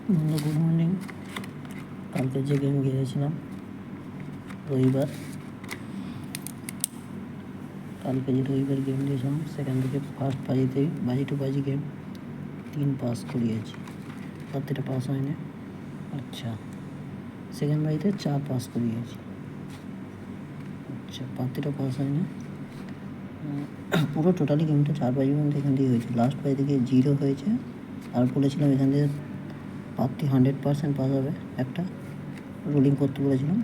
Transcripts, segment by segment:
বন্ধু good morning. কালকে যে গেম খেলেছিলাম রবিবার, গেম দিয়েছিলাম, সেখান থেকে ফার্স্ট বাজি টু বাজি গেম 3 পাস করিয়েছি, প্রত্যেকটা পাস হয়নি। আচ্ছা, সেকেন্ড বাজিতে 4 পাস করিয়েছি। আচ্ছা, প্রত্যেকটা পাস হয়নি। পুরো টোটালি গেমটা 4 বাজি মধ্যে এখান থেকে হয়েছে। লাস্ট বাজি থেকে 0 হয়েছে। আর বলেছিলাম এখান থেকে প্রার্থী 100% পাস হবে। একটা রুলিং করতে বলেছিলাম,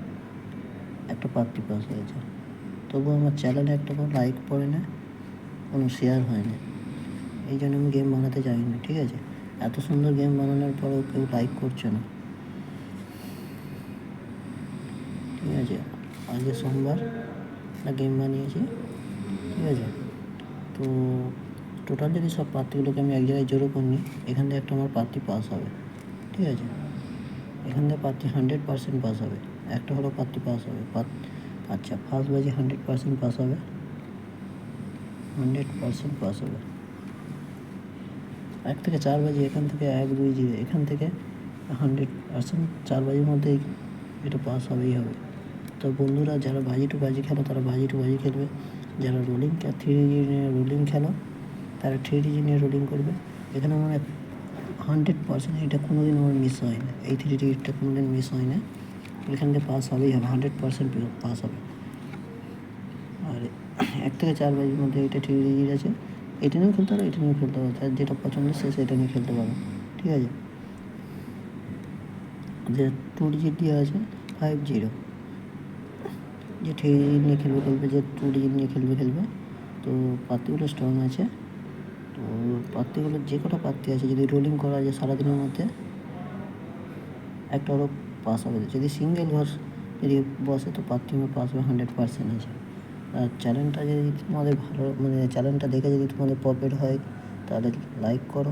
একটা প্রার্থী পাস হয়েছে। তবু আমার চ্যানেলে একটা কোনো লাইক পড়ে না, কোনো শেয়ার হয় না। এই জন্য আমি গেম বানাতে চাই না। ঠিক আছে, এত সুন্দর গেম বানানোর পরেও কেউ লাইক করছে না। ঠিক আছে, আজকে সোমবার একটা গেম বানিয়েছি। ঠিক আছে, তো টোটাল যদি সব প্রার্থীগুলোকে আমি এক জায়গায় জড়ো করে নিই, এখান থেকে একটা আমার প্রার্থী পাস হবে। ঠিক আছে, এখান থেকে প্রার্থী 100% পাস হবে। একটা হলো প্রার্থী পাস হবে। আচ্ছা, ফার্স্ট বাজি 100% পাস হবে, 100% পাস হবে। 1 থেকে 4 বাজি, এখান থেকে 1 2 0, এখান থেকে 100% 4 বাজির মধ্যেই এটা পাস হবেই হবে। তো বন্ধুরা, যারা বাজি টু বাজি খেলো তারা বাজি টু বাজি খেলবে। যারা রোলিং 3D নিয়ে রোলিং খেলো তারা 3D নিয়ে রোলিং করবে। এখানে আমার 100% এটা কোনো দিন আমার মিস হয় না। এই 3Dটা কোনো দিন মিস হয় না। এখান থেকে পাস হবেই হবে, 100% পাস হবে। আর 1 থেকে 4 বাজির মধ্যে এটা 3D আছে। এটা নিয়েও খেলতে পারো, এটা নিয়েও খেলতে পারো, তার যেটা পছন্দ সে সেটা নিয়ে খেলতে পারো। ঠিক আছে, যে 2 ডিজিট দিয়ে আছে 50, যে 3D নিয়ে খেলবে, যে 2D নিয়ে খেলবে। তো প্রার্থীগুলো স্ট্রং আছে। তো প্রার্থীগুলো যে কটা প্রার্থী আছে, যদি রোলিং করা যায় সারাদিনের মধ্যে, একটা হলো পাস হবে। যদি সিঙ্গেল যদি বসে তো প্রার্থী পাস হবে 100% আছে। আর চ্যানেলটা যদি তোমাদের ভালো, চ্যানেলটা দেখে যদি তোমাদের প্রফিট হয় তাহলে লাইক করো,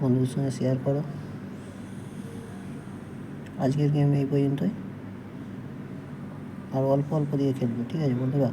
বন্ধুদের সঙ্গে শেয়ার করো। আজকের গেম এই পর্যন্তই, আর অল্প অল্প দিয়ে খেলবো। ঠিক আছে বন্ধুরা।